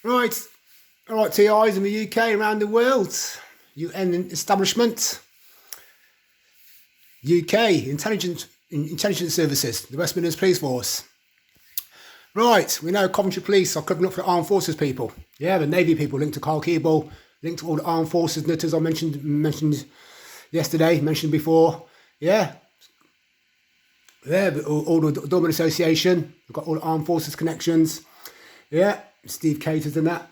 Right, all right, TIs in the UK, around the world, UN establishment, UK intelligence services, the West Midlands Police Force. Right, we know Coventry Police are covering up for the armed forces people. Yeah, the Navy people linked to Carl Keeble, linked to all the armed forces nutters I mentioned yesterday, mentioned before. Yeah, all the Dorman Association, we've got all the armed forces connections. Yeah, Steve Caters and that.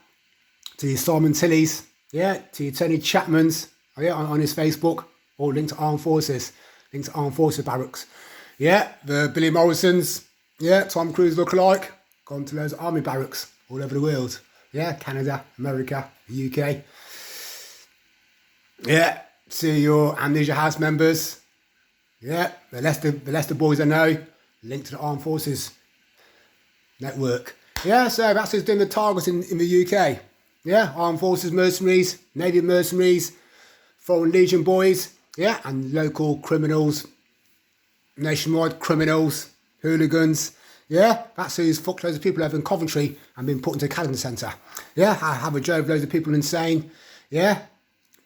To your Simon Tillys, yeah, to your Tony Chapman's, yeah, on his Facebook, all linked to armed forces, linked to armed forces barracks. Yeah, the Billy Morrisons, yeah, Tom Cruise lookalike, gone to those army barracks all over the world. Yeah, Canada, America, the UK. Yeah, to your Amnesia House members. Yeah, the Leicester boys I know, linked to the armed forces network. Yeah, so that's who's doing the targets in the UK. Yeah, armed forces mercenaries, Navy mercenaries, Foreign Legion boys, yeah, and local criminals, nationwide criminals, hooligans. Yeah, that's who's fucked loads of people over in Coventry and been put into a Cadden Centre. Yeah, I have drove loads of people insane. Yeah,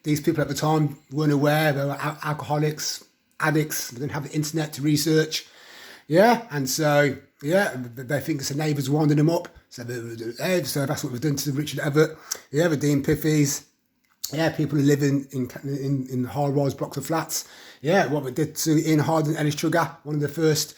these people at the time weren't aware, they were alcoholics, addicts, they didn't have the internet to research. Yeah, and so, yeah, they think it's the neighbours winding them up. So that's what we've done to Richard Everett. Yeah, the Dean Piffies. Yeah, people who live in high-rise blocks of flats. Yeah, what we did to Ian Harden, Ellis Trigger, one of the first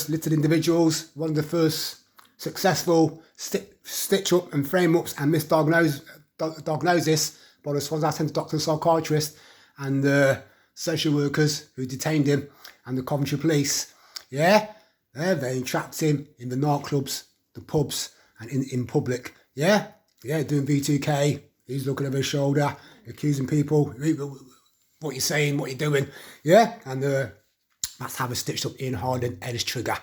listed individuals, one of the first successful stitch-up and frame-ups and misdiagnosis by the Swansea Centre doctor and psychiatrist and the social workers who detained him and the Coventry Police. Yeah, they entrapped him in the nightclubs, the pubs, and in public. Yeah, doing V2K. He's looking over his shoulder, accusing people. What you're saying, what you're doing. Yeah, and that's how they stitched up Ian Harden, Ellis Trigger.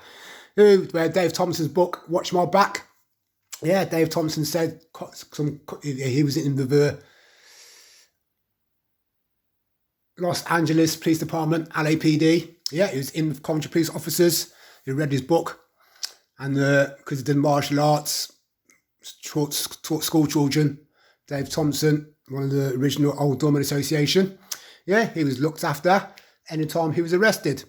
Where Dave Thompson's book, Watch My Back. Yeah, Dave Thompson said he was in the Los Angeles Police Department, LAPD. Yeah, he was in with Coventry Police officers who read his book. And because he did martial arts, taught school children, Dave Thompson, one of the original Old Dorman Association. Yeah, he was looked after anytime he was arrested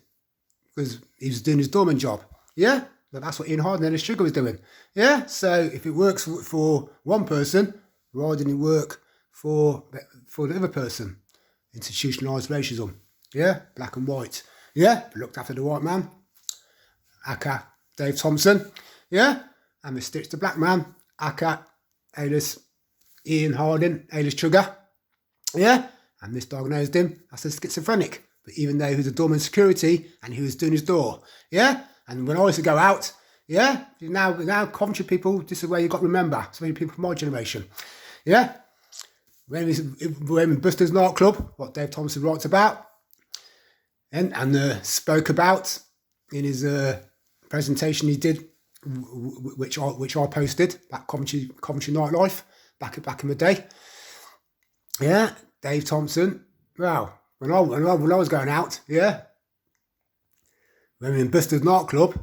because he was doing his doorman job. Yeah, but that's what Ian Harden and Ellis Trigger was doing. Yeah, so if it works for one person, why didn't it work for the other person? Institutionalised racism. Yeah, black and white. Yeah, looked after the white man. Aka Dave Thompson. Yeah, and we stitched the black man. Aka Ian Harden, Ellis Trigger. Yeah, and misdiagnosed him as a schizophrenic. But even though he was a doorman security and he was doing his door. Yeah, and when I used to go out, yeah, now Coventry people, this is where you got to remember, so many people from my generation. Yeah, when we in Buster's nightclub, what Dave Thompson writes about and spoke about in his presentation he did, which I posted, that Coventry nightlife back in the day. Yeah, Dave Thompson. Well, when I was going out, yeah, when we were in Buster's nightclub,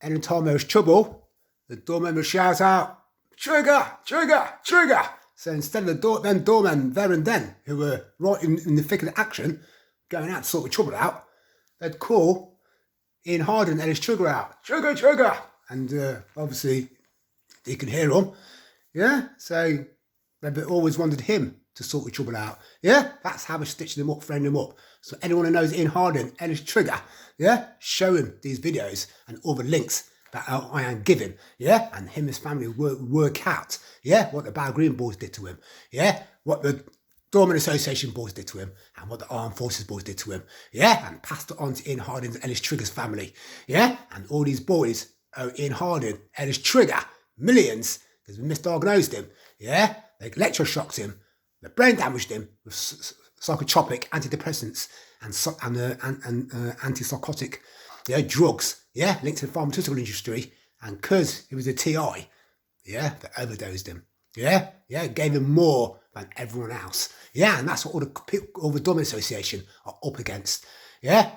anytime there was trouble, the doorman would shout out, "Trigger, trigger, trigger!" So instead of the doormen there and then, who were right in the thick of the action, going out to sort the trouble out, they'd call Ian Harden and Ellis Trigger out, "Trigger, trigger!" And obviously, you could hear them. Yeah, so they always wanted him to sort the trouble out. Yeah, that's how we stitched them up, framed them up. So anyone who knows Ian Harden, Ellis Trigger, yeah, show him these videos and all the links that I am giving, yeah, and him and his family work out, yeah, what the Bow Green boys did to him, yeah, what the Dorman Association boys did to him, and what the Armed Forces boys did to him, yeah, and passed it on to Ian Harden and Ellis Trigger's family, yeah, and all these boys owe Ian Harden, Ellis Trigger, millions, because we misdiagnosed him, yeah, they electroshocked him, they brain damaged him with psychotropic antidepressants and antipsychotic, yeah, drugs, yeah, linked to the pharmaceutical industry, and because he was a TI, yeah, they overdosed him, yeah, gave him more than everyone else, yeah, and that's what all the Dorman Association are up against, yeah,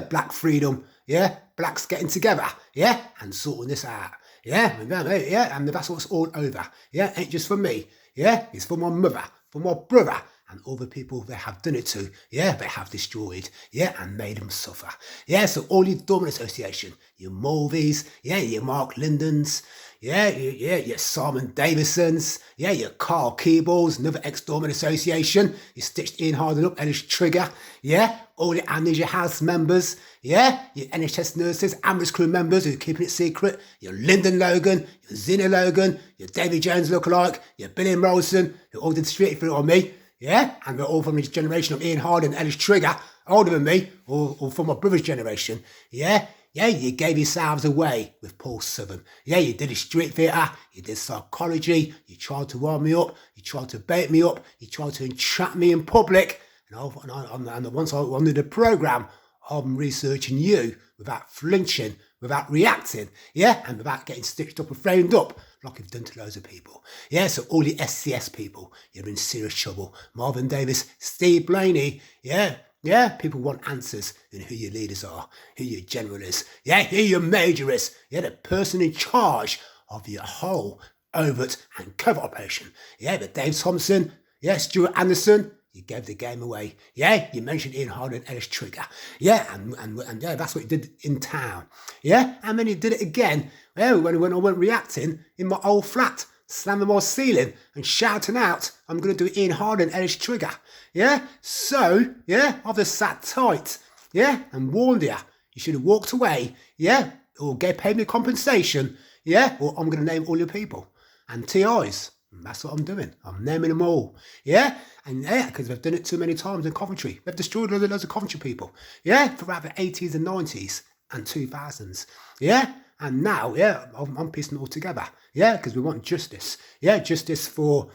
black freedom, yeah, blacks getting together, yeah, and sorting this out, Yeah, yeah, and that's what it's all over. Yeah, ain't just for me. Yeah, it's for my mother, for my brother, and all the people they have done it to. Yeah, they have destroyed. Yeah, and made them suffer. Yeah, so all you Dormant Association, your Mulveys, yeah, your Mark Lindens, yeah, your Simon Davisons, yeah, your Carl Keebles, another ex-Dormant Association, you stitched Ian Harden up, Ellis Trigger, yeah, all your Amnesia House members, yeah, your NHS nurses, ambulance crew members who are keeping it secret, your Lyndon Logan, your Zina Logan, your Davy Jones lookalike, your Billy Morrison, who all did street for it on me, yeah, and they're all from this generation of Ian Harden, Ellis Trigger, older than me, or from my brother's generation, yeah. Yeah, you gave yourselves away with Paul Southern. Yeah, you did a street theatre, you did psychology, you tried to wind me up, you tried to bait me up, you tried to entrap me in public. And once I wanted the programme, I'm researching you without flinching, without reacting, yeah, and without getting stitched up and framed up like you've done to loads of people. Yeah, so all the SCS people, you're in serious trouble. Marvin Davis, Steve Blaney, yeah. Yeah, people want answers in who your leaders are, who your general is, yeah, who your major is, yeah, the person in charge of your whole overt and covert operation. Yeah, but Dave Thompson, yeah, Stuart Anderson, you gave the game away. Yeah, you mentioned Ian Harden and Ellis Trigger. Yeah, and yeah, that's what you did in town. Yeah, and then you did it again, yeah, when I went reacting in my old flat, slamming my ceiling and shouting out, I'm going to do Ian Harden, Ellis Trigger. Yeah, so, yeah, I've just sat tight, yeah, and warned you. You should have walked away, yeah, or paid me compensation, yeah, or I'm going to name all your people. And TIs, and that's what I'm doing. I'm naming them all, yeah, and yeah, because they've done it too many times in Coventry. They've destroyed loads of Coventry people, yeah, throughout the 80s and 90s and 2000s, yeah. And now, yeah, I'm piecing it all together. Yeah, because we want justice. Yeah, justice for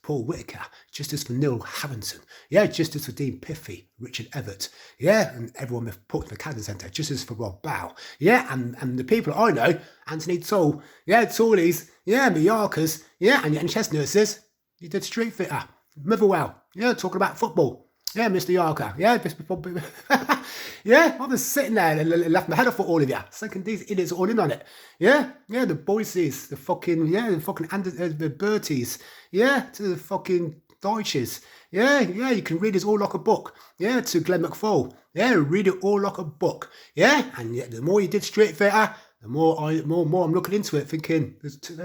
Paul Whitaker. Justice for Neil Havington. Yeah, justice for Dean Piffy, Richard Everett. Yeah, and everyone we've put in the Cancer Centre. Justice for Rob Bow. Yeah, and the people I know, Anthony Toll. Yeah, Tallies. Yeah, Mallorcas. Yeah, and your NHS nurses. You did Street Fitter. Motherwell. Yeah, talking about football. Yeah, Mr. Yarker. Yeah, yeah, I was sitting there and left my head off for all of you. Thinking these idiots are all in on it. Yeah, yeah, the Boyces, the fucking the Berties. Yeah, to the fucking Deutsches. Yeah, you can read it all like a book. Yeah, to Glenn McFall. Yeah, read it all like a book. Yeah, and yeah, the more you did Street Fitter, the more I'm looking into it, thinking there's too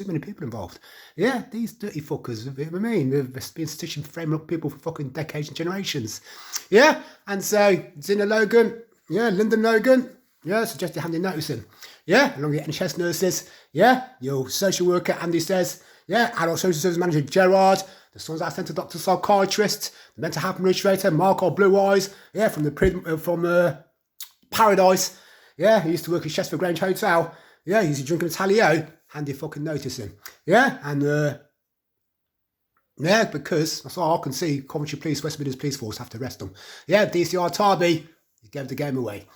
many people involved. Yeah, these dirty fuckers. I mean, they've been stitching, framing up people for fucking decades and generations. Yeah, and so Zina Logan, yeah, Lyndon Logan, yeah, suggested handing notice in. Yeah, along with the NHS nurses. Yeah, your social worker Andy says. Yeah, adult social service manager Gerard. The Sons Out Centre doctor psychiatrist. The mental health administrator Mark or Blue Eyes. Yeah, from Paradise. Yeah, he used to work at Sheffield Grange Hotel. Yeah, he's drinking a Talio. Handy fucking notice him. Yeah, and yeah, because that's all I can see. Coventry Police, West Midlands Police Force have to arrest them. Yeah, DCR Tarby, he gave the game away.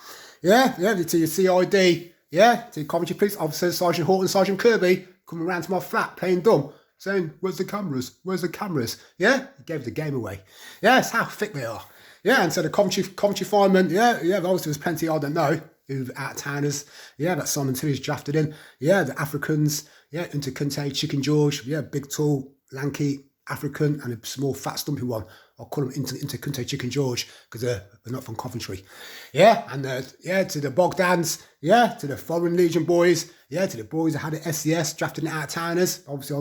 Yeah, to your CID. Yeah, to Coventry Police Officers, Sergeant Horton, Sergeant Kirby, coming around to my flat playing dumb, saying, where's the cameras? Where's the cameras? Yeah, he gave the game away. Yeah, that's how thick they are. Yeah, and so the Coventry firemen, yeah, obviously there's plenty I don't know. Who out-of-towners, yeah, that Simon Tilly's drafted in, yeah, the Africans, yeah, into Kunte, Chicken George, yeah, big, tall, lanky African, and a small, fat, stumpy one. I'll call them into Kunte, Chicken George, because they're not from Coventry. Yeah, and yeah, to the Bogdans, yeah, to the Foreign Legion boys, yeah, to the boys that had the SCS, drafted in out-of-towners, obviously,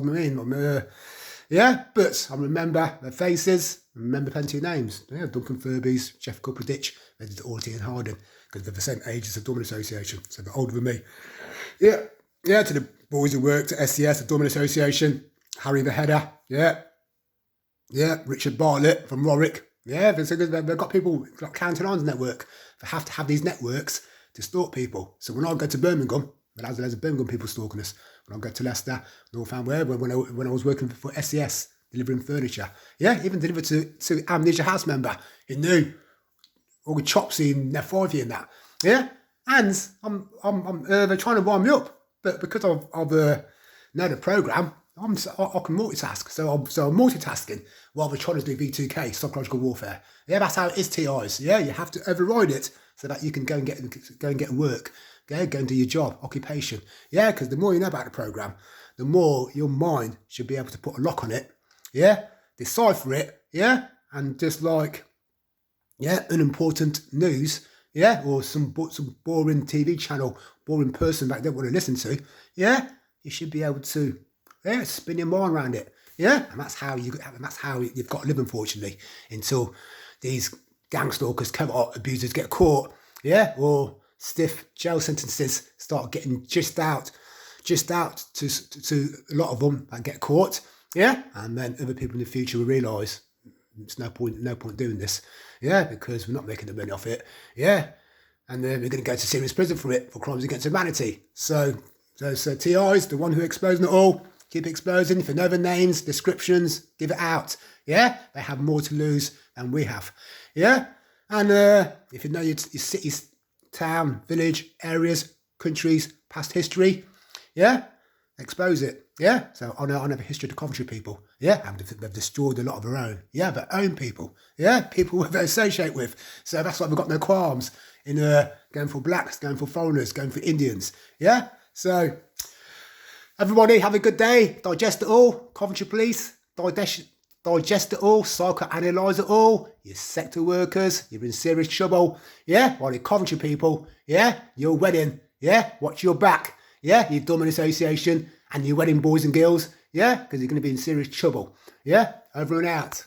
yeah, but I remember their faces, I remember plenty of names. Yeah, Duncan Furbies, Jeff Cuperditch, they did all Ian Harden, because they're the same age as the Dormant Association, so they're older than me. Yeah, to the boys who worked at SCS, the Dormant Association, Harry the Header, yeah, Richard Bartlett from Warwick, yeah, they've got people like Counting Arms network. They have to have these networks to stalk people. So when I go to Birmingham, there's loads of Birmingham people stalking us. When I go to Leicester, Northampton, when I was working for SCS, delivering furniture, yeah, even delivered to Amnesia House member who knew all the Chopsy and F5 and that, yeah, and they're trying to wind me up, but because I've know the programme, I can multitask, so I'm multitasking while we're trying to do V2K, psychological warfare. Yeah, that's how it is, TIs. Yeah, you have to override it so that you can go and get work. Okay, go and do your job, occupation. Yeah, because the more you know about the programme, the more your mind should be able to put a lock on it. Yeah, decipher it. Yeah, and just like, yeah, unimportant news. Yeah, or some boring TV channel, boring person that you don't want to listen to. Yeah, you should be able to, yeah, spin your mind around it. Yeah, and that's how you've got to live, unfortunately, until these gang stalkers, cover abusers get caught. Yeah, or stiff jail sentences start getting just out to a lot of them that get caught. Yeah, and then other people in the future will realise it's no point doing this. Yeah, because we're not making the money off it. Yeah, and then we're going to go to serious prison for it, for crimes against humanity. So TIs, the one who exposing it all, keep exposing. If you know the names, descriptions, give it out. Yeah, they have more to lose than we have. Yeah, and if you know your cities, town, village, areas, countries, past history, yeah, expose it. Yeah, so I know the history of the Coventry people. Yeah, and they've destroyed a lot of their own. Yeah, their own people. Yeah, people they associate with. So that's why we've got no qualms in going for blacks, going for foreigners, going for Indians. Yeah, so everybody have a good day. Digest it all. Coventry Police, digest it all, psychoanalyse it all. You sector workers, you're in serious trouble. Yeah, while the Coventry people, yeah, your wedding, yeah, watch your back. Yeah, you dumb association and your wedding boys and girls, yeah, because you're going to be in serious trouble. Yeah, over and out.